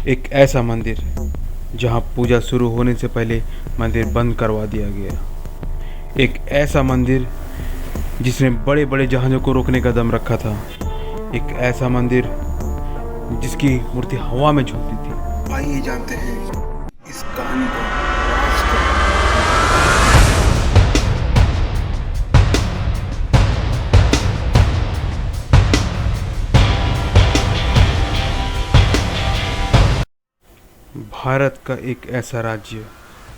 एक ऐसा मंदिर जहां पूजा शुरू होने से पहले मंदिर बंद करवा दिया गया। एक ऐसा मंदिर जिसने बड़े बड़े जहाज़ों को रोकने का दम रखा था। एक ऐसा मंदिर जिसकी मूर्ति हवा में झूलती थी। आइए जानते हैं इस कहानी को। भारत का एक ऐसा राज्य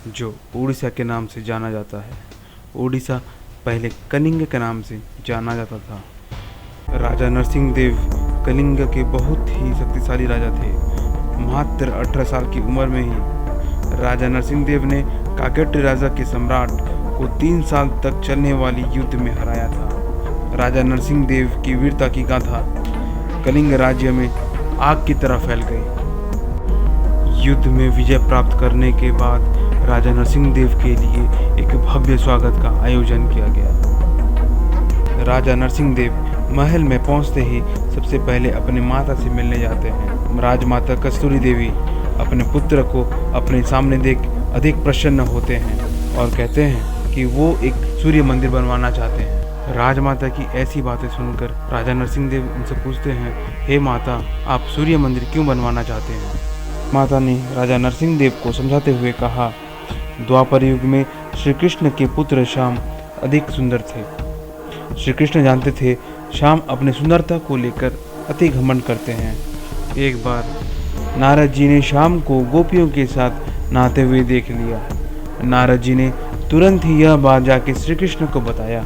जो उड़ीसा के नाम से जाना जाता है। उड़ीसा पहले कलिंग के नाम से जाना जाता था। राजा नरसिंह देव कलिंग के बहुत ही शक्तिशाली राजा थे। मात्र 18 साल की उम्र में ही राजा नरसिंह देव ने काकट राजा के सम्राट को 3 साल तक चलने वाली युद्ध में हराया था। राजा नरसिंह देव की वीरता की गाथा कलिंग राज्य में आग की तरह फैल गई। युद्ध में विजय प्राप्त करने के बाद राजा नरसिंह देव के लिए एक भव्य स्वागत का आयोजन किया गया। राजा नरसिंह देव महल में पहुंचते ही सबसे पहले अपनी माता से मिलने जाते हैं। राजमाता कस्तूरी देवी अपने पुत्र को अपने सामने देख अधिक प्रसन्न होते हैं और कहते हैं कि वो एक सूर्य मंदिर बनवाना चाहते हैं। राजमाता की ऐसी बातें सुनकर राजा नरसिंह देव उनसे पूछते हैं, हे माता, आप सूर्य मंदिर क्यों बनवाना चाहते हैं? माता ने राजा नरसिंह देव को समझाते हुए कहा, द्वापर युग में श्री कृष्ण के पुत्र श्याम अधिक सुंदर थे। श्री कृष्ण जानते थे श्याम अपने सुंदरता को लेकर अति घमंड करते हैं। एक बार नारद जी ने श्याम को गोपियों के साथ नहाते हुए देख लिया। नारद जी ने तुरंत ही यह बात जाके श्री कृष्ण को बताया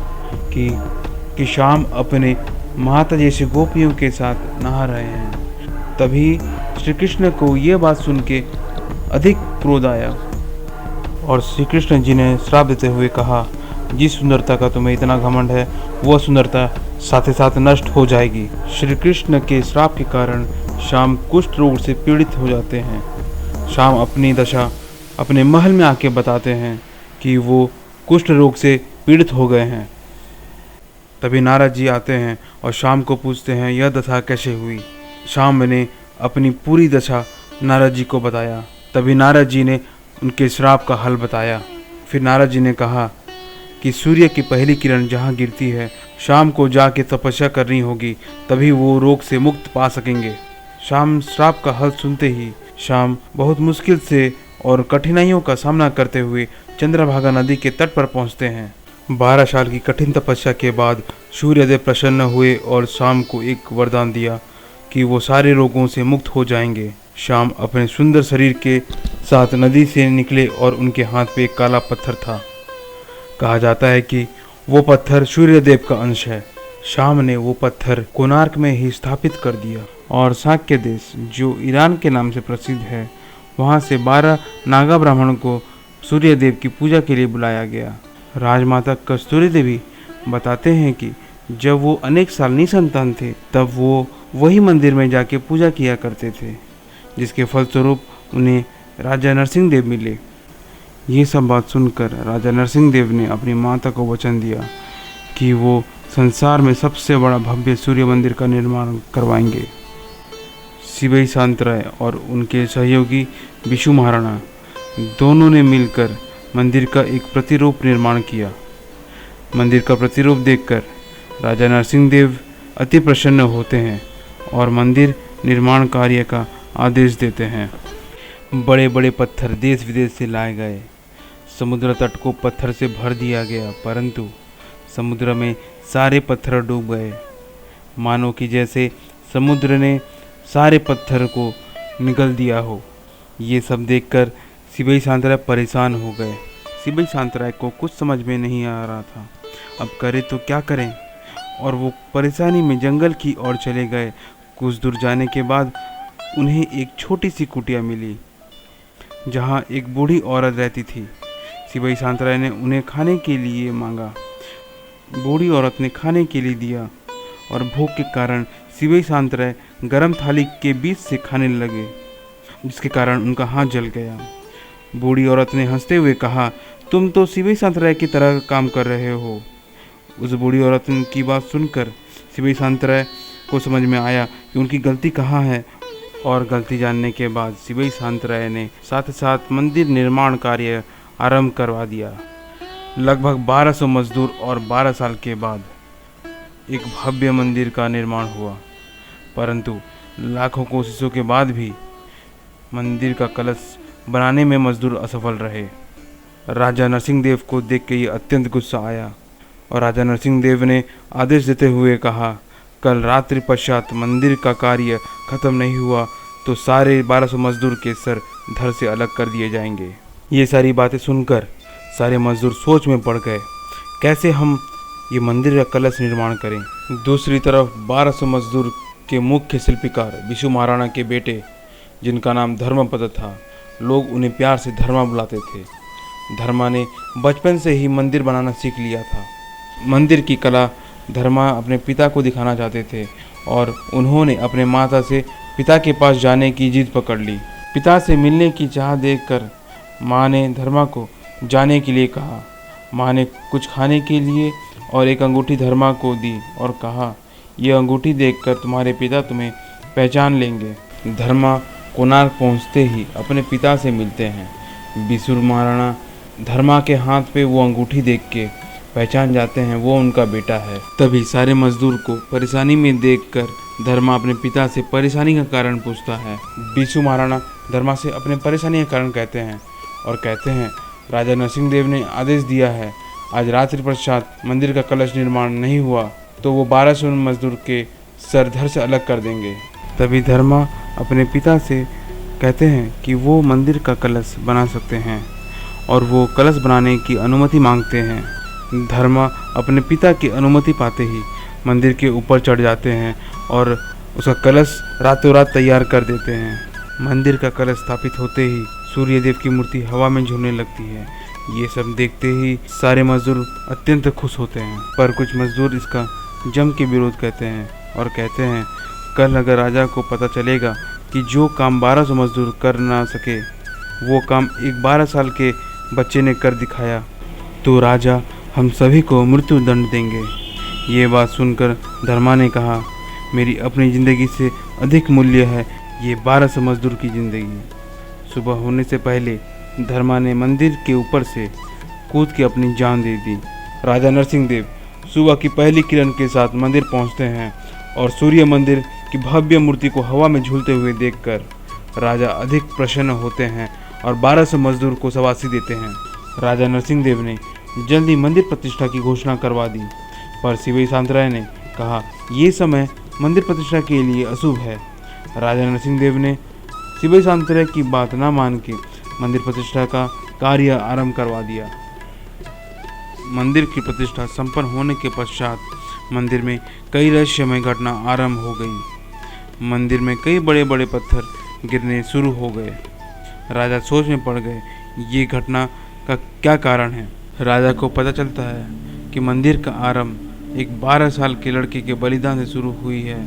कि श्याम अपने माता जैसे गोपियों के साथ नहा रहे हैं। तभी श्री कृष्ण को यह बात सुन के अधिक क्रोध आया और श्री कृष्ण जी ने श्राप देते हुए कहा, जिस सुंदरता का तुम्हें इतना घमंड है वह सुंदरता साथ ही साथ नष्ट हो जाएगी। श्री कृष्ण के श्राप के कारण श्याम कुष्ठ रोग से पीड़ित हो जाते हैं। श्याम अपनी दशा अपने महल में आके बताते हैं कि वो कुष्ठ रोग से पीड़ित हो गए हैं। तभी नारद जी आते हैं और श्याम को पूछते हैं, यह दशा कैसे हुई? श्याम ने अपनी पूरी दशा नारद जी को बताया। तभी नारद जी ने उनके श्राप का हल बताया। फिर नारद जी ने कहा कि सूर्य की पहली किरण जहाँ गिरती है, शाम को जाके तपस्या करनी होगी, तभी वो रोग से मुक्त पा सकेंगे। शाम श्राप का हल सुनते ही शाम बहुत मुश्किल से और कठिनाइयों का सामना करते हुए चंद्रभागा नदी के तट पर पहुँचते हैं। 12 साल की कठिन तपस्या के बाद सूर्यदेव प्रसन्न हुए और शाम को एक वरदान दिया कि वो सारे रोगों से मुक्त हो जाएंगे। श्याम अपने सुंदर शरीर के साथ नदी से निकले और उनके हाथ पे एक काला पत्थर था। कहा जाता है कि वो पत्थर सूर्यदेव का अंश है। श्याम ने वो पत्थर कोणार्क में ही स्थापित कर दिया और शाक्य देश, जो ईरान के नाम से प्रसिद्ध है, वहाँ से 12 नागा ब्राह्मणों को सूर्यदेव की पूजा के लिए बुलाया गया। राजमाता कस्तूरी देवी बताते हैं कि जब वो अनेक साल निसंतान थे, तब वो वही मंदिर में जाके पूजा किया करते थे, जिसके फलस्वरूप उन्हें राजा नरसिंह देव मिले। ये सब बात सुनकर राजा नरसिंह देव ने अपनी माता को वचन दिया कि वो संसार में सबसे बड़ा भव्य सूर्य मंदिर का निर्माण करवाएंगे। शिवई सांतराय और उनके सहयोगी विशु महाराणा दोनों ने मिलकर मंदिर का एक प्रतिरूप निर्माण किया। मंदिर का प्रतिरूप देखकर राजा नरसिंह देव अति प्रसन्न होते हैं और मंदिर निर्माण कार्य का आदेश देते हैं। बड़े बड़े पत्थर देश विदेश से लाए गए। समुद्र तट को पत्थर से भर दिया गया, परंतु समुद्र में सारे पत्थर डूब गए, मानो कि जैसे समुद्र ने सारे पत्थर को निगल दिया हो। ये सब देखकर शिवई सांतराय परेशान हो गए। शिवई सांतराय को कुछ समझ में नहीं आ रहा था, अब करें तो क्या करें, और वो परेशानी में जंगल की ओर चले गए। कुछ दूर जाने के बाद उन्हें एक छोटी सी कुटिया मिली, जहाँ एक बूढ़ी औरत रहती थी। शिवई सांतराय ने उन्हें खाने के लिए मांगा। बूढ़ी औरत ने खाने के लिए दिया और भूख के कारण शिवई सांतराय गरम थाली के बीच से खाने लगे, जिसके कारण उनका हाथ जल गया। बूढ़ी औरत ने हंसते हुए कहा, तुम तो शिवई सांतराय की तरह काम कर रहे हो। उस बूढ़ी औरत की बात सुनकर शिवई सांतराय को समझ में आया कि उनकी गलती कहाँ है और गलती जानने के बाद शिवई सांतराय ने साथ ही साथ मंदिर निर्माण कार्य आरंभ करवा दिया। लगभग 1200 मजदूर और 12 साल के बाद एक भव्य मंदिर का निर्माण हुआ, परंतु लाखों कोशिशों के बाद भी मंदिर का कलश बनाने में मजदूर असफल रहे। राजा नरसिंह देव को देख के ये अत्यंत गुस्सा आया और राजा नरसिंह देव ने आदेश देते हुए कहा, कल रात्रि पश्चात मंदिर का कार्य खत्म नहीं हुआ तो सारे 1200 मजदूर के सर धड़ से अलग कर दिए जाएंगे। ये सारी बातें सुनकर सारे मजदूर सोच में पड़ गए, कैसे हम ये मंदिर का कलश निर्माण करें। दूसरी तरफ 1200 मजदूर के मुख्य शिल्पकार विशु महाराणा के बेटे, जिनका नाम धर्मपद था, लोग उन्हें प्यार से धर्मा बुलाते थे। धर्मा ने बचपन से ही मंदिर बनाना सीख लिया था। मंदिर की कला धर्मा अपने पिता को दिखाना चाहते थे और उन्होंने अपने माता से पिता के पास जाने की जिद पकड़ ली। पिता से मिलने की चाह देखकर माँ ने धर्मा को जाने के लिए कहा। माँ ने कुछ खाने के लिए और एक अंगूठी धर्मा को दी और कहा, यह अंगूठी देखकर तुम्हारे पिता तुम्हें पहचान लेंगे। धर्मा कोणार्क पहुँचते ही अपने पिता से मिलते हैं। विशु महाराणा धर्मा के हाथ पे वो अंगूठी देख के पहचान जाते हैं वो उनका बेटा है। तभी सारे मजदूर को परेशानी में देखकर धर्मा अपने पिता से परेशानी का कारण पूछता है। विशु महाराणा धर्मा से अपने परेशानी का कारण कहते हैं और कहते हैं, राजा नरसिंह देव ने आदेश दिया है, आज रात्रि पश्चात मंदिर का कलश निर्माण नहीं हुआ तो वो 1200 मजदूर के सर धड़ से अलग कर देंगे। तभी धर्मा अपने पिता से कहते हैं कि वो मंदिर का कलश बना सकते हैं और वो कलश बनाने की अनुमति मांगते हैं। धर्मा अपने पिता की अनुमति पाते ही मंदिर के ऊपर चढ़ जाते हैं और उसका कलश रातों रात तैयार कर देते हैं। मंदिर का कलश स्थापित होते ही सूर्यदेव की मूर्ति हवा में झूलने लगती है। ये सब देखते ही सारे मजदूर अत्यंत खुश होते हैं, पर कुछ मजदूर इसका जम के विरोध कहते हैं और कहते हैं, कल अगर राजा को पता चलेगा कि जो काम 1200 मजदूर कर ना सके वो काम एक 12 साल के बच्चे ने कर दिखाया तो राजा हम सभी को मृत्यु दंड देंगे। ये बात सुनकर धर्मा ने कहा, मेरी अपनी ज़िंदगी से अधिक मूल्य है ये 1200 मजदूर की ज़िंदगी। सुबह होने से पहले धर्मा ने मंदिर के ऊपर से कूद के अपनी जान दे दी। राजा नरसिंह देव सुबह की पहली किरण के साथ मंदिर पहुंचते हैं और सूर्य मंदिर की भव्य मूर्ति को हवा में झूलते हुए देखकर राजा अधिक प्रसन्न होते हैं और 1200 मजदूर को शाबाशी देते हैं। राजा नरसिंह देव ने जल्दी मंदिर प्रतिष्ठा की घोषणा करवा दी, पर शिवई सांतराय ने कहा, ये समय मंदिर प्रतिष्ठा के लिए अशुभ है। राजा नरसिंह देव ने शिवई सांतराय की बात न मान के मंदिर प्रतिष्ठा का कार्य आरंभ करवा दिया। मंदिर की प्रतिष्ठा संपन्न होने के पश्चात मंदिर में कई रहस्यमय घटना आरंभ हो गई। मंदिर में कई बड़े बड़े पत्थर गिरने शुरू हो गए। राजा सोच में पड़ गए, ये घटना का क्या कारण है। राजा को पता चलता है कि मंदिर का आरंभ एक 12 साल के लड़के के बलिदान से शुरू हुई है।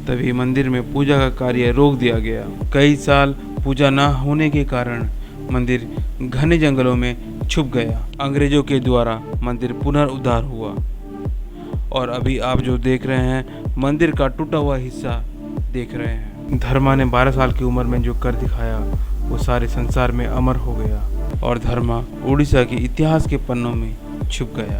तभी मंदिर में पूजा का कार्य रोक दिया गया। कई साल पूजा न होने के कारण मंदिर घने जंगलों में छुप गया। अंग्रेजों के द्वारा मंदिर पुनरुद्धार हुआ और अभी आप जो देख रहे हैं मंदिर का टूटा हुआ हिस्सा देख रहे हैं। धर्मा ने 12 साल की उम्र में जो कर दिखाया वो सारे संसार में अमर हो गया और धर्मा उड़ीसा के इतिहास के पन्नों में छुप गया।